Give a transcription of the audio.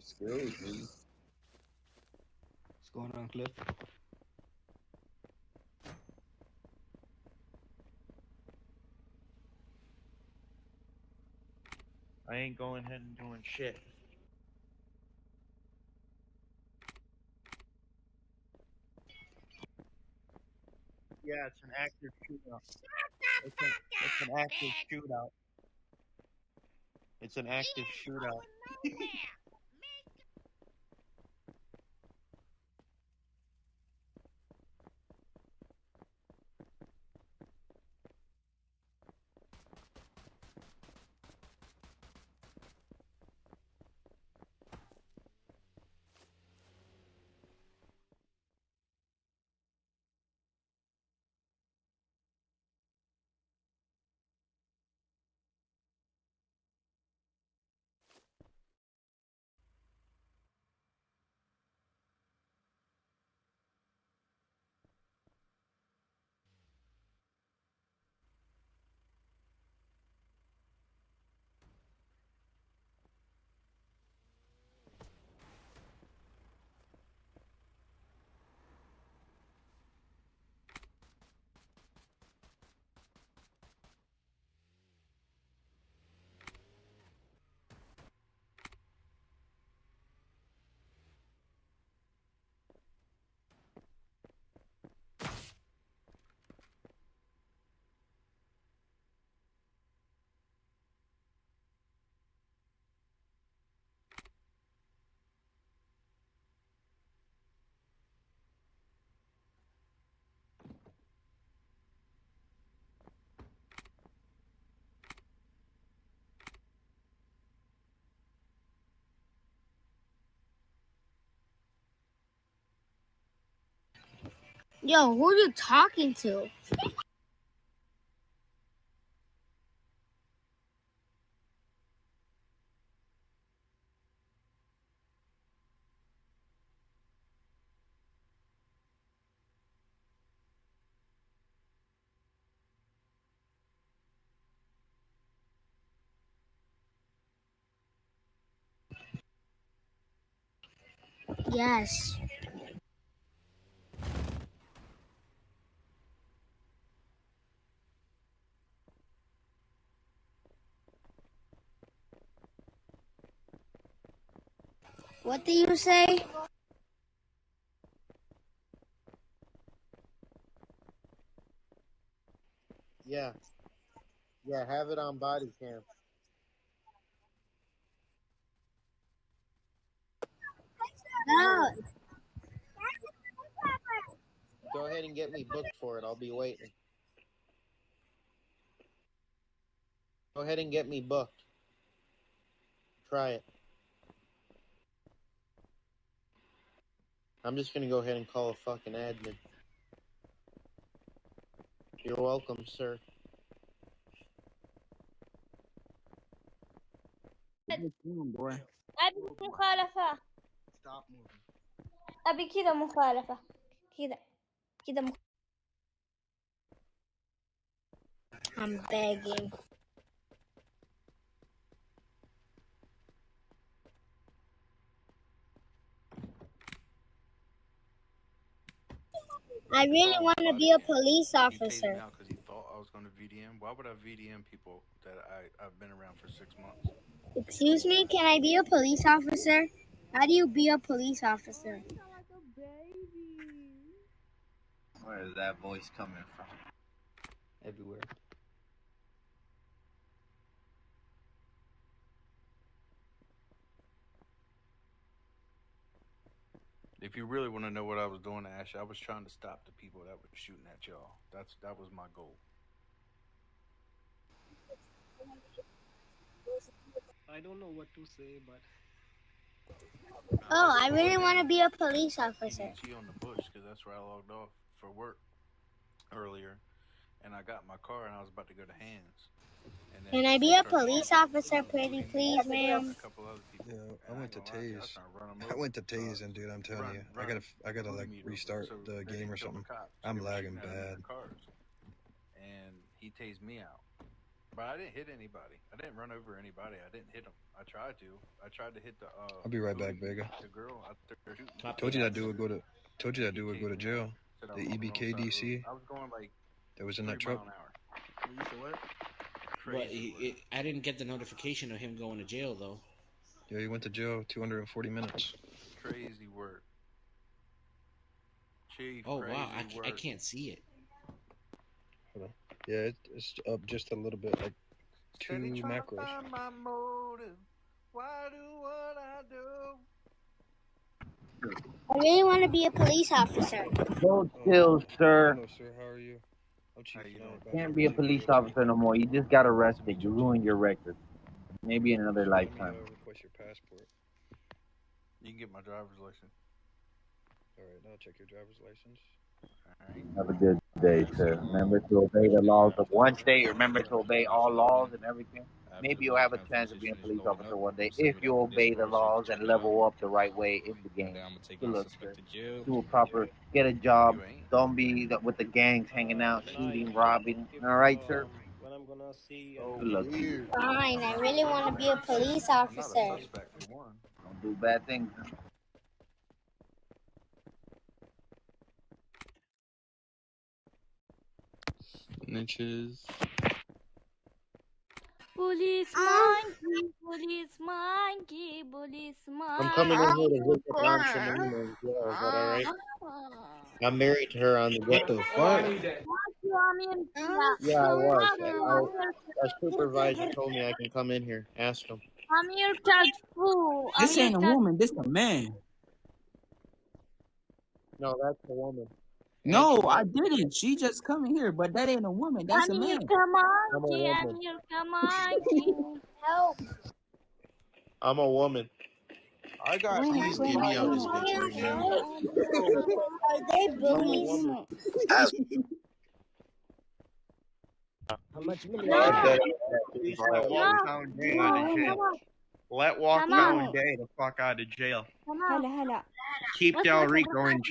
Excuse me. What's going on, Cliff? I ain't going ahead and doing shit. Yeah, it's an active shootout. It's an active shootout. It's an active shootout. Yo, who are you talking to? Yes. What do you say? Yeah. Yeah, have it on body cam. No. Go ahead and get me booked for it. I'll be waiting. Go ahead and get me booked. Try it. I'm just gonna go ahead and call a fucking admin. You're welcome, sir. Boy. أبي مخالفة. Stop moving. أبي كذا مخالفة. كذا مخالفة. I'm begging. I really want to be a police officer. He tased me out because he thought I was going to VDM. Why would I VDM people that I've been around for 6 months? Excuse me, can I be a police officer? How do you be a police officer? Where is that voice coming from? Everywhere. If you really want to know what I was doing, Ash, I was trying to stop the people that were shooting at y'all. That was my goal. I don't know what to say, but Oh, I really want to be a police officer. PDG on the bush because that's where I logged off for work earlier, and I got my car and I was about to go to Hands. And then Can I be a police officer, pretty please, ma'am? A couple other people. Yeah, I went to Tase. I went to Tase, and dude, I'm telling you, I gotta like restart the game or something. I'm lagging bad. And he tased me out. But I didn't hit anybody. I didn't run over anybody. I didn't hit them. I tried to. I tried to hit the. I'll be right back, Vega. The girl out there shooting. Told you that dude would go to. Told you that dude would go to jail. The EBK DC. I was going like. That was in that truck. But I didn't get the notification of him going to jail though. Yeah, he went to jail 240 minutes. Crazy work. Chief, oh wow, I can't see it. Hold on. Yeah, it's up just a little bit, like 2 macros. Find my motive. Why do what I do? I really want to be a police officer. Hold still, sir. Hello, sir. How are you? I'm Chief. Can't be a police officer no more. You just got arrested. You ruined your record. Maybe in another lifetime. Request your passport. You can get my driver's license. All right, now check your driver's license. Have a good day, sir. Remember to obey the laws of one state. Remember to obey all laws and everything. Maybe you'll have a chance of being a police officer one day if you obey the laws and level up the right way in the game. Good luck, sir. Do a proper, get a job. Don't be with the gangs hanging out, shooting, robbing. All right, sir? When I'm gonna see Good luck to you. Fine, I really want to be a police officer. Don't do bad things. Niches. Police monkey, police monkey, police monkey. I'm coming in here to visit Aunt Shamina as well. Is that alright? I'm married to her on the What the fuck? Yeah, I was. A supervisor told me I can come in here. Ask him. This ain't a woman, this a man. No, that's a woman. No, I didn't. She just come in here, but that ain't a woman. That's a man. Help. I'm a woman. I got Please get me out of this bitch right now. Are they bullies? How much money? Let Walk Down Day the fuck out of jail. Keep Del Rico in jail.